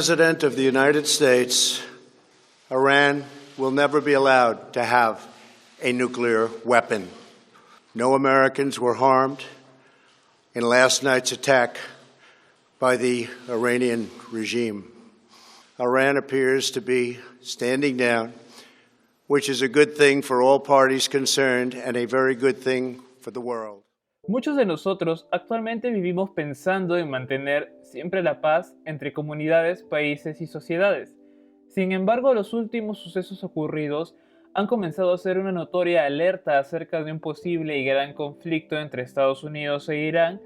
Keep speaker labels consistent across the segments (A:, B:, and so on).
A: President of the United States, Iran will never be allowed to have a nuclear weapon. No Americans were harmed in last night's attack by the Iranian regime. Iran appears to be standing down, which is a good thing for all parties concerned and a very good thing for the world.
B: Muchos de nosotros actualmente vivimos pensando en mantener siempre la paz entre comunidades, países y sociedades. Sin embargo, los últimos sucesos ocurridos han comenzado a ser una notoria alerta acerca de un posible y gran conflicto entre Estados Unidos e Irán,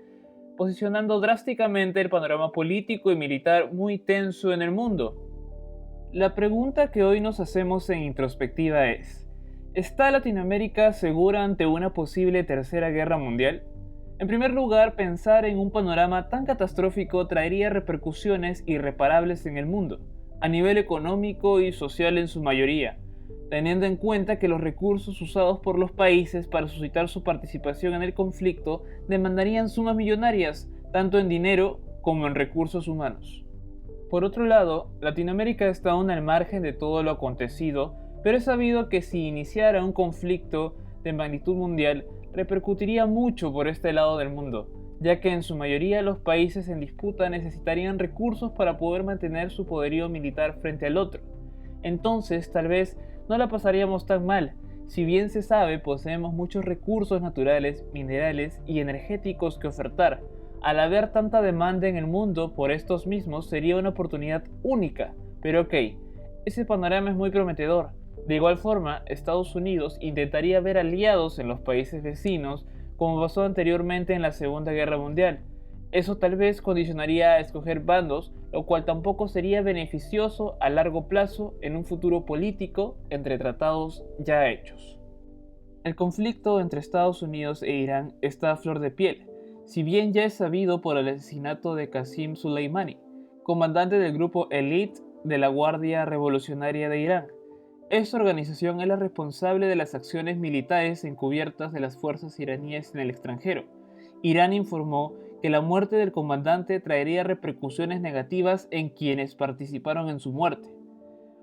B: posicionando drásticamente el panorama político y militar muy tenso en el mundo. La pregunta que hoy nos hacemos en introspectiva es: ¿está Latinoamérica segura ante una posible tercera guerra mundial? En primer lugar, pensar en un panorama tan catastrófico traería repercusiones irreparables en el mundo, a nivel económico y social en su mayoría, teniendo en cuenta que los recursos usados por los países para suscitar su participación en el conflicto demandarían sumas millonarias, tanto en dinero como en recursos humanos. Por otro lado, Latinoamérica está aún al margen de todo lo acontecido, pero es sabido que si iniciara un conflicto de magnitud mundial, repercutiría mucho por este lado del mundo, ya que en su mayoría los países en disputa necesitarían recursos para poder mantener su poderío militar frente al otro. Entonces, tal vez no la pasaríamos tan mal. Si bien se sabe, poseemos muchos recursos naturales, minerales y energéticos que ofertar. Al haber tanta demanda en el mundo por estos mismos, sería una oportunidad única. Pero ok, ese panorama es muy prometedor. De igual forma, Estados Unidos intentaría ver aliados en los países vecinos, como pasó anteriormente en la Segunda Guerra Mundial. Eso tal vez condicionaría a escoger bandos, lo cual tampoco sería beneficioso a largo plazo en un futuro político entre tratados ya hechos. El conflicto entre Estados Unidos e Irán está a flor de piel, si bien ya es sabido por el asesinato de Qasem Soleimani, comandante del grupo Elite de la Guardia Revolucionaria de Irán. Esta organización es la responsable de las acciones militares encubiertas de las fuerzas iraníes en el extranjero. Irán informó que la muerte del comandante traería repercusiones negativas en quienes participaron en su muerte.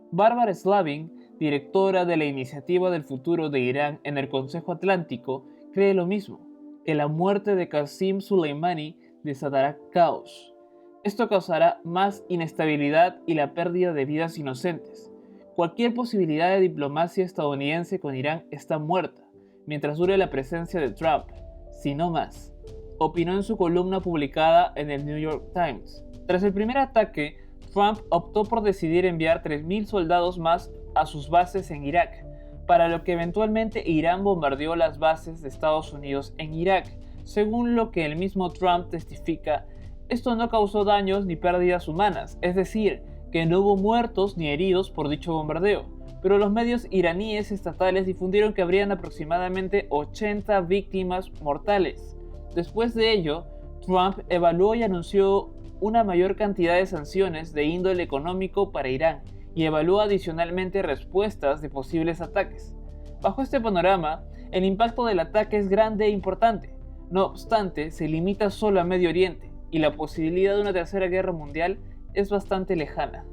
B: Barbara Slavin, directora de la Iniciativa del Futuro de Irán en el Consejo Atlántico, cree lo mismo, que la muerte de Qasem Soleimani desatará caos. Esto causará más inestabilidad y la pérdida de vidas inocentes. Cualquier posibilidad de diplomacia estadounidense con Irán está muerta, mientras dure la presencia de Trump, si no más, opinó en su columna publicada en el New York Times. Tras el primer ataque, Trump optó por decidir enviar 3.000 soldados más a sus bases en Irak, para lo que eventualmente Irán bombardeó las bases de Estados Unidos en Irak. Según lo que el mismo Trump testifica, esto no causó daños ni pérdidas humanas, es decir, que no hubo muertos ni heridos por dicho bombardeo, pero los medios iraníes estatales difundieron que habrían aproximadamente 80 víctimas mortales. Después de ello, Trump evaluó y anunció una mayor cantidad de sanciones de índole económico para Irán y evaluó adicionalmente respuestas de posibles ataques. Bajo este panorama, el impacto del ataque es grande e importante. No obstante, se limita solo a Medio Oriente y la posibilidad de una tercera guerra mundial es bastante lejana.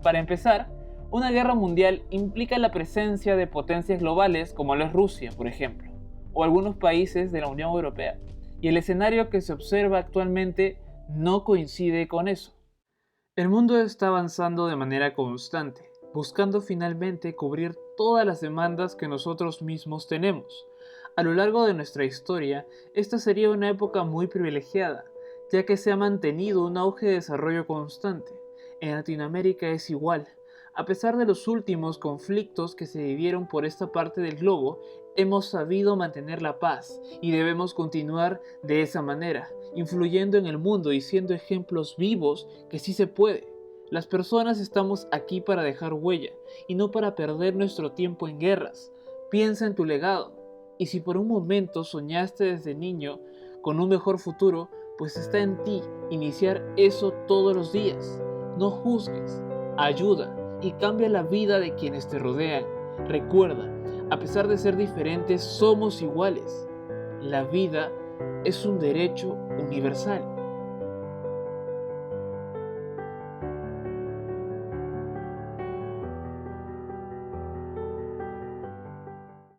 B: Para empezar, una guerra mundial implica la presencia de potencias globales como lo es Rusia, por ejemplo, o algunos países de la Unión Europea, y el escenario que se observa actualmente no coincide con eso. El mundo está avanzando de manera constante, buscando finalmente cubrir todas las demandas que nosotros mismos tenemos. A lo largo de nuestra historia, esta sería una época muy privilegiada, ya que se ha mantenido un auge de desarrollo constante. En Latinoamérica es igual. A pesar de los últimos conflictos que se vivieron por esta parte del globo, hemos sabido mantener la paz y debemos continuar de esa manera, influyendo en el mundo y siendo ejemplos vivos que sí se puede. Las personas estamos aquí para dejar huella y no para perder nuestro tiempo en guerras. Piensa en tu legado, y si por un momento soñaste desde niño con un mejor futuro, pues está en ti iniciar eso todos los días. No juzgues, ayuda y cambia la vida de quienes te rodean. Recuerda, a pesar de ser diferentes, somos iguales. La vida es un derecho universal.